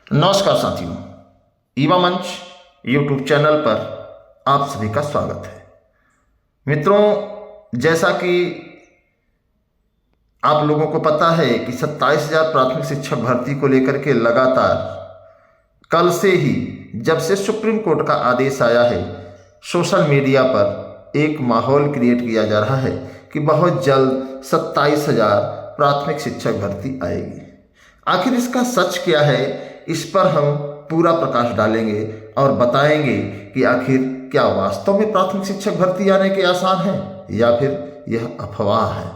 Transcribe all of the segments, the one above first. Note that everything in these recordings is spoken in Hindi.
नमस्कार साथियों, ईवा मंच यूट्यूब चैनल पर आप सभी का स्वागत है। मित्रों, जैसा कि आप लोगों को पता है कि 27,000 प्राथमिक शिक्षक भर्ती को लेकर के लगातार कल से ही, जब से सुप्रीम कोर्ट का आदेश आया है, सोशल मीडिया पर एक माहौल क्रिएट किया जा रहा है कि बहुत जल्द 27,000 प्राथमिक शिक्षक भर्ती आएगी। आखिर इसका सच क्या है, इस पर हम पूरा प्रकाश डालेंगे और बताएंगे कि आखिर क्या वास्तव में प्राथमिक शिक्षक भर्ती आने के आसार हैं या फिर यह अफवाह है।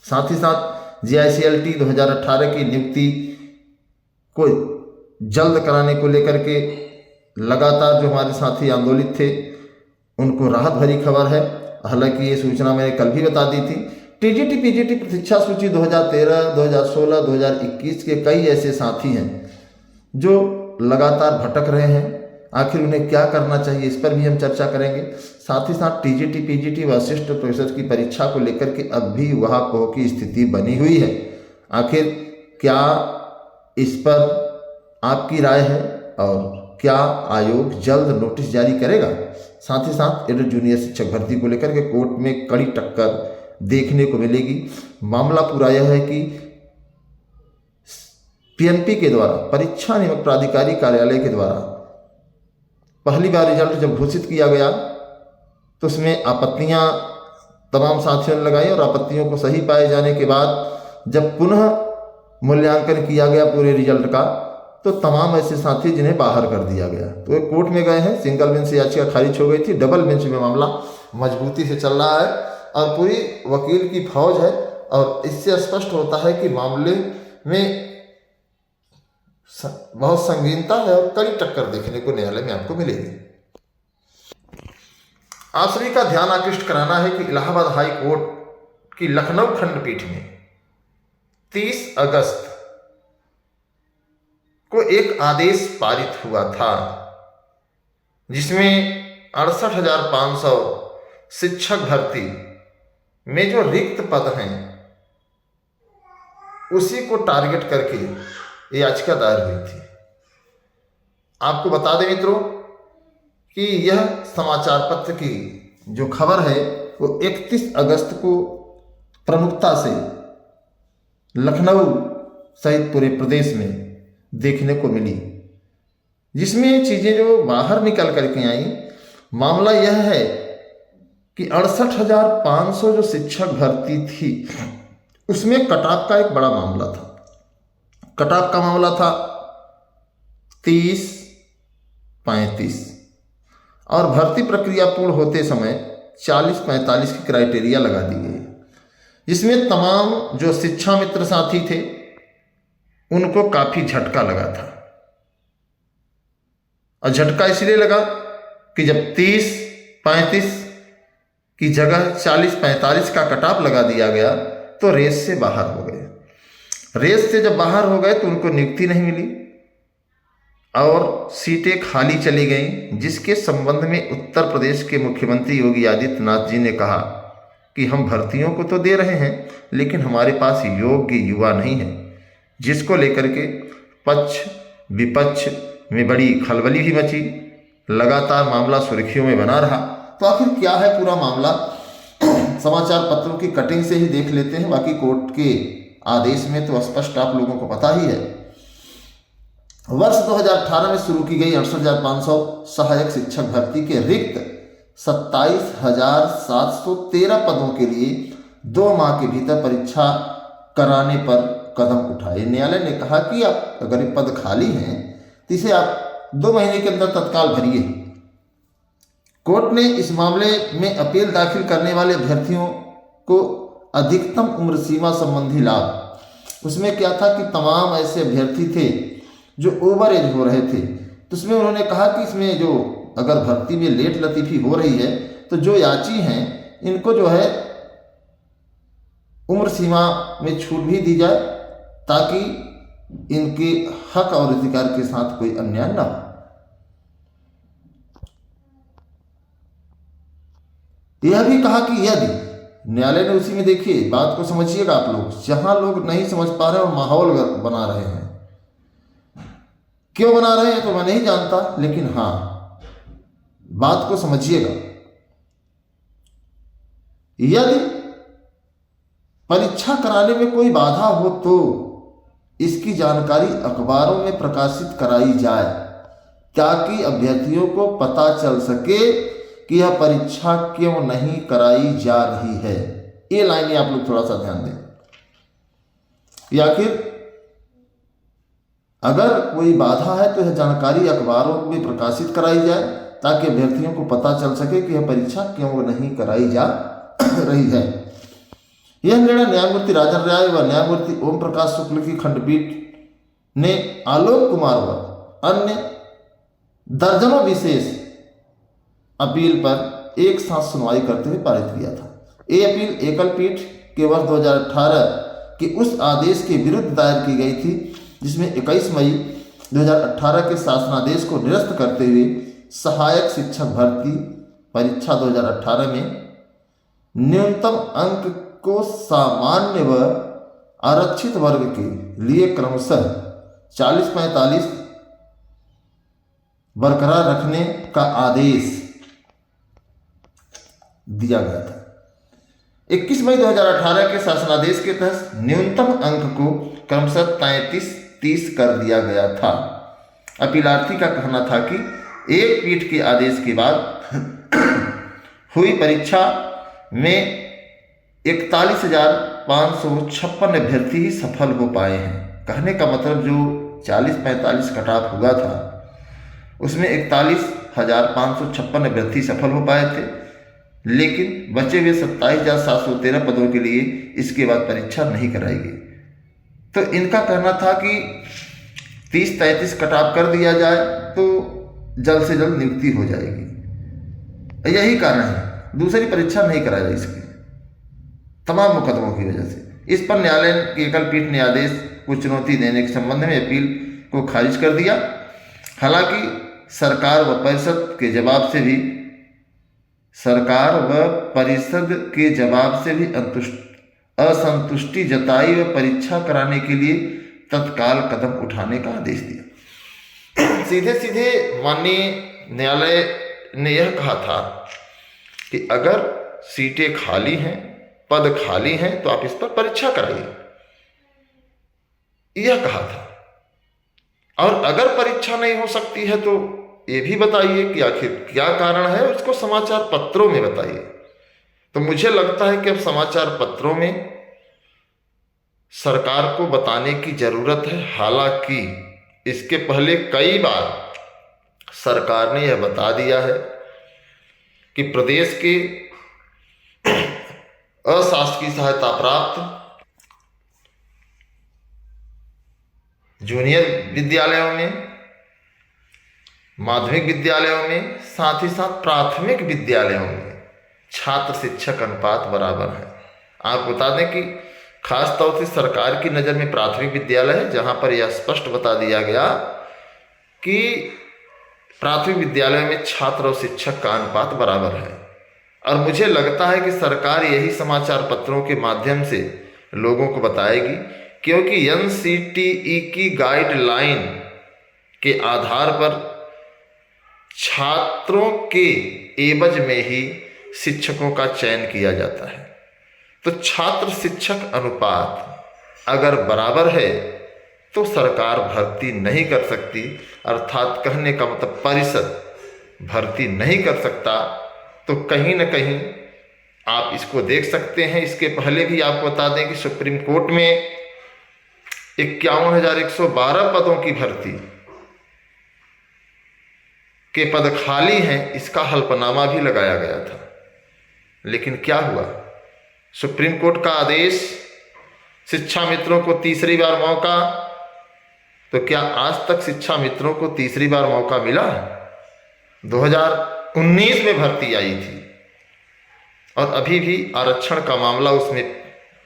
साथ ही साथ JICLT 2018 की नियुक्ति को जल्द कराने को लेकर के लगातार जो हमारे साथी आंदोलित थे उनको राहत भरी खबर है। हालांकि ये सूचना मैंने कल भी बता दी थी। TGT PGT प्रतीक्षा सूची 2013, 2016, 2021 के कई ऐसे साथी हैं जो लगातार भटक रहे हैं। आखिर उन्हें क्या करना चाहिए, इस पर भी हम चर्चा करेंगे। साथ ही साथ TGT PGT व असिस्टेंट प्रोफेसर की परीक्षा को लेकर के अब भी वहापोह की स्थिति बनी हुई है। आखिर क्या इस पर आपकी राय है और क्या आयोग जल्द नोटिस जारी करेगा। साथ ही साथ एडर जूनियर शिक्षक भर्ती को लेकर के कोर्ट में कड़ी टक्कर देखने को मिलेगी। मामला पूरा यह है कि PNP के द्वारा, परीक्षा नियामक प्राधिकारी कार्यालय के द्वारा पहली बार रिजल्ट जब घोषित किया गया तो उसमें आपत्तियां तमाम साथियों ने लगाई और आपत्तियों को सही पाए जाने के बाद जब पुनः मूल्यांकन किया गया पूरे रिजल्ट का, तो तमाम ऐसे साथी जिन्हें बाहर कर दिया गया तो एक कोर्ट में गए हैं। सिंगल बेंच से याचिका खारिज हो गई थी, डबल बेंच में मामला मजबूती से चल रहा है और पूरी वकील की फौज है। और इससे स्पष्ट होता है कि मामले में बहुत संगीनता है और कड़ी टक्कर देखने को न्यायालय में आपको मिलेगी। आप सभी का ध्यान आकृष्ट कराना है कि इलाहाबाद हाई कोर्ट की लखनऊ खंडपीठ में 30 अगस्त को एक आदेश पारित हुआ था जिसमें 68,500 शिक्षक भर्ती में जो रिक्त पद हैं उसी को टारगेट करके याचिका दायर हुई थी। आपको बता दें मित्रों कि यह समाचार पत्र की जो खबर है वो 31 अगस्त को प्रमुखता से लखनऊ सहित पूरे प्रदेश में देखने को मिली, जिसमें चीजें जो बाहर निकल करके आई। मामला यह है कि 68,500 जो शिक्षक भर्ती थी उसमें कटऑफ का एक बड़ा मामला था। कटऑफ का मामला था 30-35 और भर्ती प्रक्रिया पूर्ण होते समय 40-45 की क्राइटेरिया लगा दी गई, जिसमें तमाम जो शिक्षा मित्र साथी थे उनको काफी झटका लगा था। और झटका इसलिए लगा कि जब 30-35 की जगह 40-45 का कटऑफ लगा दिया गया तो रेस से बाहर हो गए। रेस से जब बाहर हो गए तो उनको नियुक्ति नहीं मिली और सीटें खाली चली गईं, जिसके संबंध में उत्तर प्रदेश के मुख्यमंत्री योगी आदित्यनाथ जी ने कहा कि हम भर्तियों को तो दे रहे हैं लेकिन हमारे पास योग्य युवा नहीं है, जिसको लेकर के पक्ष विपक्ष में बड़ी खलबली भी मची। लगातार मामला सुर्खियों में बना रहा। तो आखिर क्या है पूरा मामला, समाचार पत्रों की कटिंग से ही देख लेते हैं। बाकी कोर्ट के आदेश में तो स्पष्ट आप लोगों को पता ही है। वर्ष 2018 में शुरू की गई 68,500 सहायक शिक्षक भर्ती के रिक्त 27,713 पदों के लिए 2 माह के भीतर परीक्षा कराने पर कदम उठाए। न्यायालय ने कहा कि आप अगर ये पद खाली हैं तो इसे आप 2 महीने के अंदर तत्काल भरिए। कोर्ट ने इस मामले में अपील दाखिल करने वाले अभ्यर्थियों को अधिकतम उम्र सीमा संबंधी लाभ, उसमें क्या था कि तमाम ऐसे अभ्यर्थी थे जो ओवर एज हो रहे थे, तो उसमें उन्होंने कहा कि इसमें जो अगर भर्ती में लेट लतीफ़ी हो रही है तो जो याची हैं इनको जो है उम्र सीमा में छूट भी दी जाए ताकि इनके हक और अधिकार के साथ कोई अन्याय न हो। यह भी कहा कि यदि न्यायालय ने उसी में, देखिए बात को समझिएगा आप लोग, जहां लोग नहीं समझ पा रहे और माहौल बना रहे हैं, क्यों बना रहे हैं तो मैं नहीं जानता, लेकिन हाँ, बात को समझिएगा। यदि परीक्षा कराने में कोई बाधा हो तो इसकी जानकारी अखबारों में प्रकाशित कराई जाए, ताकि अभ्यर्थियों को पता चल सके कि यह परीक्षा क्यों नहीं कराई जा रही है। ये लाइनें आप लोग थोड़ा सा ध्यान दें। या फिर अगर कोई बाधा है तो यह जानकारी अखबारों में प्रकाशित कराई जाए, ताकि अभ्यर्थियों को पता चल सके कि यह परीक्षा क्यों नहीं कराई जा रही है। यह निर्णय न्यायमूर्ति राजन राय व न्यायमूर्ति ओम प्रकाश शुक्ल की खंडपीठ ने आलोक कुमार व अन्य दर्जनों विशेष अपील पर एक साथ सुनवाई करते हुए पारित किया था। ये अपील एकल पीठ के वर्ष 2018 के उस आदेश के विरुद्ध दायर की गई थी, जिसमें 21 मई 2018 के शासनादेश को निरस्त करते हुए सहायक शिक्षक भर्ती परीक्षा 2018 में न्यूनतम अंक को सामान्य व आरक्षित वर्ग के लिए क्रमशः 40-45 बरकरार रखने का आदेश दिया गया था। 21 मई 2018 के शासनादेश के तहत न्यूनतम अंक को क्रमशः 33-30 कर दिया गया था। अपीलार्थी का कहना था कि एक पीठ के आदेश के बाद हुई परीक्षा में 41,556 अभ्यर्थी ही सफल हो पाए हैं। कहने का मतलब जो 40-45 कट ऑफ हुआ था उसमें 41,556 अभ्यर्थी सफल हो पाए थे, लेकिन बचे हुए 27,713 पदों के लिए इसके बाद परीक्षा नहीं कराई गई। तो इनका कहना था कि 30-33 कट ऑफ कर दिया जाए तो जल्द से जल्द नियुक्ति हो जाएगी। यही कारण है, दूसरी परीक्षा नहीं कराई गई इसकी तमाम मुकदमों की वजह से। इस पर न्यायालय की एकल पीठ ने आदेश को चुनौती देने के संबंध में अपील को खारिज कर दिया। हालांकि सरकार व परिषद के जवाब से भी असंतुष्टि जताई व परीक्षा कराने के लिए तत्काल कदम उठाने का आदेश दिया। सीधे सीधे माननीय न्यायालय ने यह कहा था कि अगर सीटें खाली हैं, पद खाली हैं, तो आप इस पर परीक्षा कराइए, यह कहा था। और अगर परीक्षा नहीं हो सकती है तो ये भी बताइए कि आखिर क्या कारण है, उसको समाचार पत्रों में बताइए। तो मुझे लगता है कि अब समाचार पत्रों में सरकार को बताने की जरूरत है। हालांकि इसके पहले कई बार सरकार ने यह बता दिया है कि प्रदेश के अशासकीय सहायता प्राप्त जूनियर विद्यालयों में, माध्यमिक विद्यालयों में, साथ ही साथ प्राथमिक विद्यालयों में छात्र शिक्षक अनुपात बराबर है। आपको बता दें कि खास तौर से सरकार की नज़र में प्राथमिक विद्यालय है जहां पर यह स्पष्ट बता दिया गया कि प्राथमिक विद्यालय में छात्र और शिक्षक का अनुपात बराबर है। और मुझे लगता है कि सरकार यही समाचार पत्रों के माध्यम से लोगों को बताएगी, क्योंकि NCTE की गाइडलाइन के आधार पर छात्रों के एवज में ही शिक्षकों का चयन किया जाता है। तो छात्र शिक्षक अनुपात अगर बराबर है तो सरकार भर्ती नहीं कर सकती, अर्थात कहने का मतलब परिषद भर्ती नहीं कर सकता। तो कहीं ना कहीं आप इसको देख सकते हैं। इसके पहले भी आपको बता दें कि सुप्रीम कोर्ट में 51,112 पदों की भर्ती के पद खाली हैं, इसका हल्फनामा भी लगाया गया था। लेकिन क्या हुआ? सुप्रीम कोर्ट का आदेश, शिक्षा मित्रों को तीसरी बार मौका। तो क्या आज तक शिक्षा मित्रों को तीसरी बार मौका मिला? 2019 में भर्ती आई थी और अभी भी आरक्षण का मामला उसमें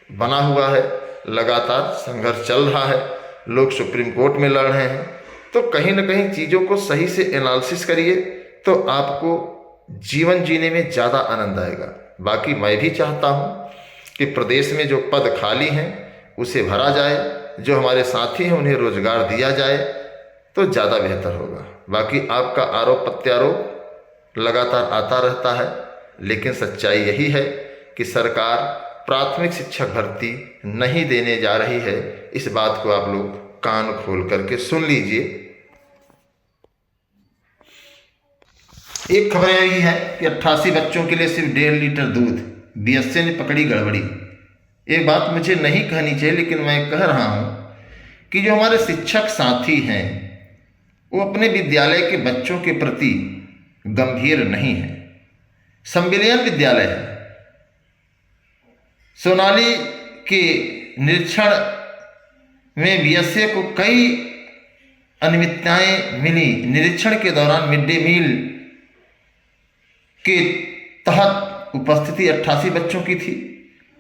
बना हुआ है, लगातार संघर्ष चल रहा है, लोग सुप्रीम कोर्ट में लड़ रहे हैं। तो कहीं ना कहीं चीज़ों को सही से एनालिसिस करिए तो आपको जीवन जीने में ज़्यादा आनंद आएगा। बाकी मैं भी चाहता हूँ कि प्रदेश में जो पद खाली हैं उसे भरा जाए, जो हमारे साथी हैं उन्हें रोजगार दिया जाए, तो ज़्यादा बेहतर होगा। बाकी आपका आरोप प्रत्यारोप लगातार आता रहता है, लेकिन सच्चाई यही है कि सरकार प्राथमिक शिक्षक भर्ती नहीं देने जा रही है। इस बात को आप लोग कान खोल करके सुन लीजिए। एक खबर यही है कि 88 बच्चों के लिए सिर्फ 1.5 लीटर दूध, बीएसए ने पकड़ी गड़बड़ी। एक बात मुझे नहीं कहनी चाहिए, लेकिन मैं कह रहा हूं कि जो हमारे शिक्षक साथी हैं वो अपने विद्यालय के बच्चों के प्रति गंभीर नहीं है। संविलियन विद्यालय है, सोनाली के निरीक्षण में बीएसए को कई अनियमितताएं मिली। निरीक्षण के दौरान मिड डे मील के तहत उपस्थिति 88 बच्चों की थी,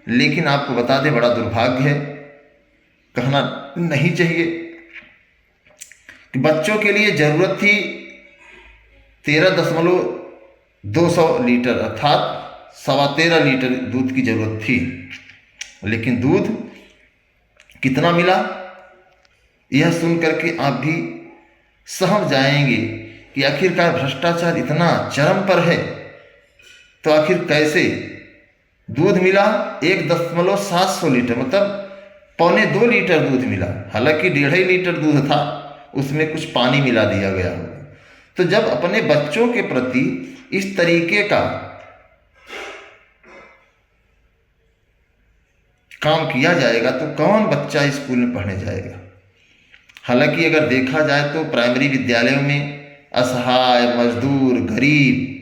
लेकिन आपको बता दें बड़ा दुर्भाग्य है, कहना नहीं चाहिए कि बच्चों के लिए जरूरत थी 13.200 लीटर अर्थात 13.25 लीटर दूध की जरूरत थी, लेकिन दूध कितना मिला यह सुन करके आप भी सहम जाएंगे कि आखिरकार भ्रष्टाचार इतना चरम पर है। तो आखिर कैसे दूध मिला 1.700 लीटर, मतलब 1.25 लीटर दूध मिला। हालांकि 1.5 लीटर दूध था, उसमें कुछ पानी मिला दिया गया होगा। तो जब अपने बच्चों के प्रति इस तरीके का काम किया जाएगा तो कौन बच्चा स्कूल में पढ़ने जाएगा। हालांकि अगर देखा जाए तो प्राइमरी विद्यालयों में असहाय, मजदूर, गरीब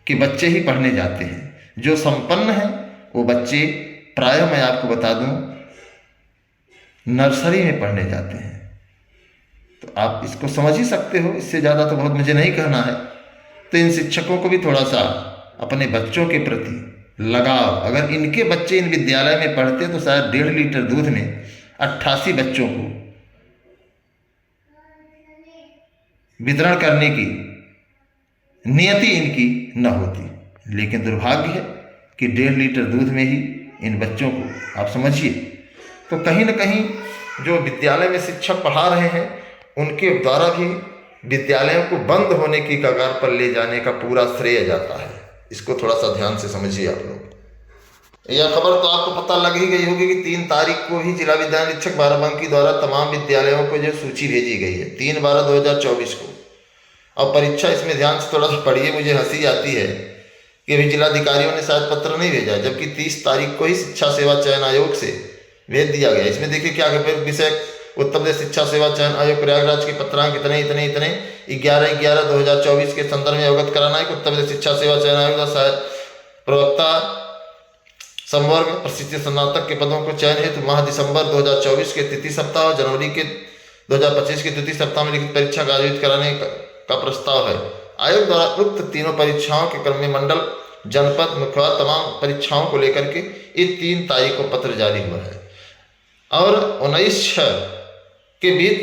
के बच्चे ही पढ़ने जाते हैं। जो संपन्न हैं वो बच्चे प्रायः मैं आपको बता दूं नर्सरी में पढ़ने जाते हैं। तो आप इसको समझ ही सकते हो, इससे ज़्यादा तो बहुत मुझे नहीं कहना है। तो इन शिक्षकों को भी थोड़ा सा अपने बच्चों के प्रति लगाव, अगर इनके बच्चे इन विद्यालय में पढ़ते तो शायद 1.5 लीटर दूध में 88 बच्चों को वितरण करने की नियति इनकी न होती। लेकिन दुर्भाग्य है कि 1.5 लीटर दूध में ही इन बच्चों को आप समझिए। तो कहीं न कहीं जो विद्यालय में शिक्षक पढ़ा रहे हैं उनके द्वारा भी विद्यालयों को बंद होने की कगार पर ले जाने का पूरा श्रेय जाता है। इसको थोड़ा सा ध्यान से समझिए आप लोग। यह खबर तो आपको पता लग ही गई होगी कि 3 तारीख को ही जिला विद्यालय निरीक्षक बाराबंकी द्वारा तमाम विद्यालयों को जो सूची भेजी गई है 3/12/2024 को। अब परीक्षा इसमें ध्यान से थोड़ा सा पढ़िए, मुझे हंसी आती है कि अभी जिलाधिकारियों ने शायद पत्र नहीं भेजा, जबकि 30 तारीख को ही शिक्षा सेवा चयन आयोग से भेज दिया गया। इसमें देखिए क्या विषय, उत्तर प्रदेश शिक्षा सेवा चयन आयोग प्रयागराज के पत्रांक इतने 11/11/2024 के संदर्भ में अवगत कराना है कि उत्तर प्रदेश शिक्षा सेवा चयन आयोग का प्रवक्ता संवर्ग प्रशिक्षित स्नातक के पदों को चयन हेतु माह दिसंबर 2024 के तृतीय सप्ताह और जनवरी के 2025 के द्वितीय सप्ताह में लिखित परीक्षा का आयोजित कराने का प्रस्ताव है। आयोग द्वारा उक्त तीनों परीक्षाओं के क्रम में मंडल, जनपद, मुख्यवार तमाम परीक्षाओं को लेकर के ये 3 तारीख को पत्र जारी हुआ है और 19/6 के बीच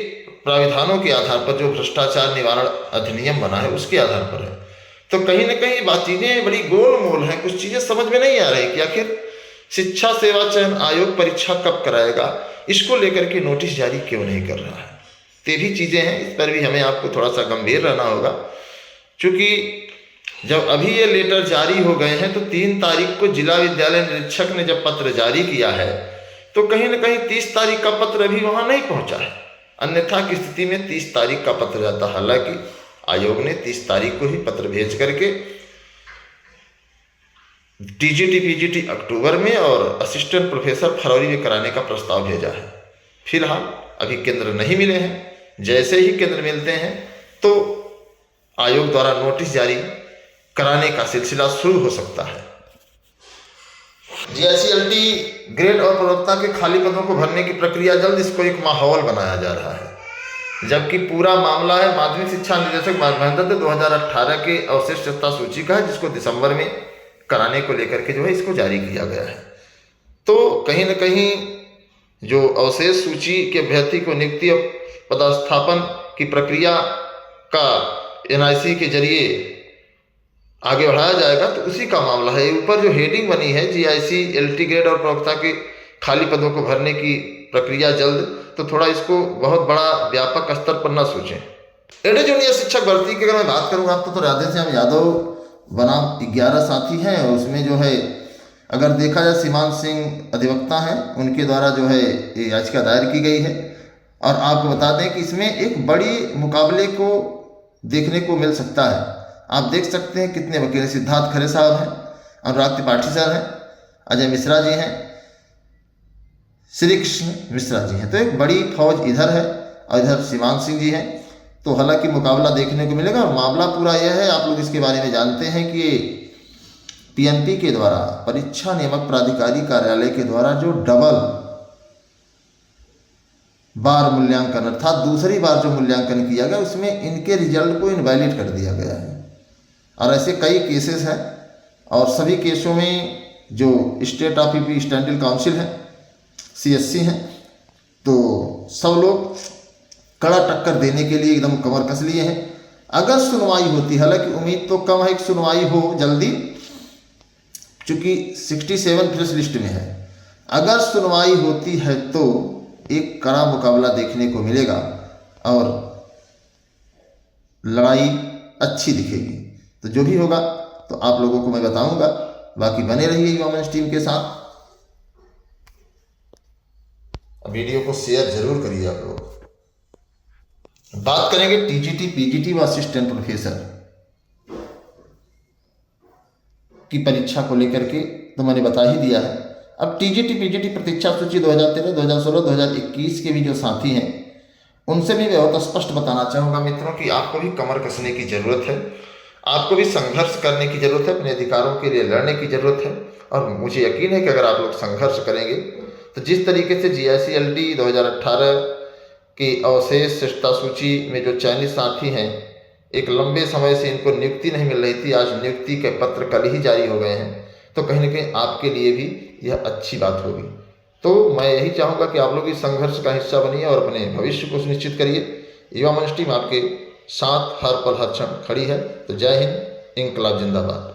प्राविधानों के आधार पर जो भ्रष्टाचार निवारण अधिनियम बना है उसके आधार पर है। तो कहीं ना कहीं बात चीजें बड़ी गोलमोल हैं, कुछ चीजें समझ में नहीं आ रही कि आखिर शिक्षा सेवा चयन आयोग परीक्षा कब कराएगा, इसको लेकर के नोटिस जारी क्यों नहीं कर रहा है। ये भी चीजें हैं, इस पर भी हमें आपको थोड़ा सा गंभीर रहना होगा, क्योंकि जब अभी ये लेटर जारी हो गए हैं तो 3 तारीख को जिला विद्यालय निरीक्षक ने जब पत्र जारी किया है तो कहीं ना कहीं 30 तारीख का पत्र अभी वहां नहीं पहुंचा है। अन्यथा की स्थिति में 30 तारीख का पत्र जाता। हालांकि आयोग ने 30 तारीख को ही पत्र भेज करके टीजीटी पीजीटी अक्टूबर में और असिस्टेंट प्रोफेसर फरवरी में कराने का प्रस्ताव भेजा है। फिलहाल अभी केंद्र नहीं मिले हैं, जैसे ही केंद्र मिलते हैं तो आयोग द्वारा नोटिस जारी कराने का सिलसिला शुरू हो सकता है। जीआईसी-एलटी ग्रेड और प्रवक्ता के खाली पदों को भरने की प्रक्रिया जल्द, इसको एक माहौल बनाया जा रहा है, जबकि पूरा मामला है माध्यमिक शिक्षा निदेशक महेंद्र 2018 के अवशिष्ट सत्ता सूची का है, जिसको दिसंबर में कराने को लेकर के जो है इसको जारी किया गया है। तो कहीं ना कहीं जो अवशेष सूची के अभ्यर्थी को नियुक्ति और पदस्थापन की प्रक्रिया का एनआईसी के जरिए आगे बढ़ाया जाएगा, तो उसी का मामला है। ऊपर जो हेडिंग बनी है जीआईसी-एलटी ग्रेड और प्रवक्ता के खाली पदों को भरने की प्रक्रिया जल्द, तो थोड़ा इसको बहुत बड़ा व्यापक स्तर पर न सोचें। एडी जूनियर शिक्षक भर्ती की अगर मैं बात करूँ आपको, तो राधेश्याम यादव बनाम 11 साथी हैं, और उसमें जो है अगर देखा जाए सीमांत सिंह अधिवक्ता हैं, उनके द्वारा जो है ये याचिका दायर की गई है। और आपको बता दें कि इसमें एक बड़ी मुकाबले को देखने को मिल सकता है। आप देख सकते हैं कितने वकील, सिद्धार्थ खरे साहब हैं, अनुराग त्रिपाठी सर हैं, अजय मिश्रा जी हैं, श्री कृष्ण मिश्रा जी हैं। तो एक बड़ी फौज इधर है और इधर सीमांत सिंह जी हैं। तो हालांकि मुकाबला देखने को मिलेगा। और मामला पूरा यह है, आप लोग इसके बारे में जानते हैं कि पीएनपी के द्वारा, परीक्षा नियामक प्राधिकारी कार्यालय के द्वारा जो डबल बार मूल्यांकन अर्थात दूसरी बार जो मूल्यांकन किया गया, उसमें इनके रिजल्ट को इनवैलिड कर दिया गया है। और ऐसे कई केसेस हैं, और सभी केसों में जो state of UP standard council है, CSC हैं, तो सब लोग कड़ा टक्कर देने के लिए एकदम कमर कस लिए हैं। अगर सुनवाई होती, हालांकि उम्मीद तो कम है कि सुनवाई हो जल्दी, चूंकि 67 प्लस लिस्ट में है। अगर सुनवाई होती है तो एक कड़ा मुकाबला देखने को मिलेगा और लड़ाई अच्छी दिखेगी। तो जो भी होगा तो आप लोगों को मैं बताऊंगा। बाकी बने रहिए युवा मंच टीम के साथ। वीडियो को शेयर जरूर करिए आप लोग। बात करेंगे TGT PGT व असिस्टेंट प्रोफेसर की परीक्षा को लेकर के, तो मैंने बता ही दिया है। अब TGT PGT प्रतीक्षा सूची 2013, 2016, 2021 के भी जो साथी हैं, उनसे भी मैं बहुत स्पष्ट बताना चाहूँगा मित्रों कि आपको भी कमर कसने की ज़रूरत है, आपको भी संघर्ष करने की ज़रूरत है, अपने अधिकारों के लिए लड़ने की ज़रूरत है। और मुझे यकीन है कि अगर आप लोग संघर्ष करेंगे तो जिस तरीके से GICLD 2018 की अवशेष श्रेष्ठता सूची में जो चयनित साथी हैं, एक लंबे समय से इनको नियुक्ति नहीं मिल रही थी, आज नियुक्ति के पत्र कल ही जारी हो गए हैं, तो कहीं न कहीं आपके लिए भी यह अच्छी बात होगी। तो मैं यही चाहूँगा कि आप लोग इस संघर्ष का हिस्सा बनिए और अपने भविष्य को सुनिश्चित करिए। युवा मंच टीम आपके साथ हर पल हर क्षण खड़ी है। तो जय हिंद, इंकलाब जिंदाबाद।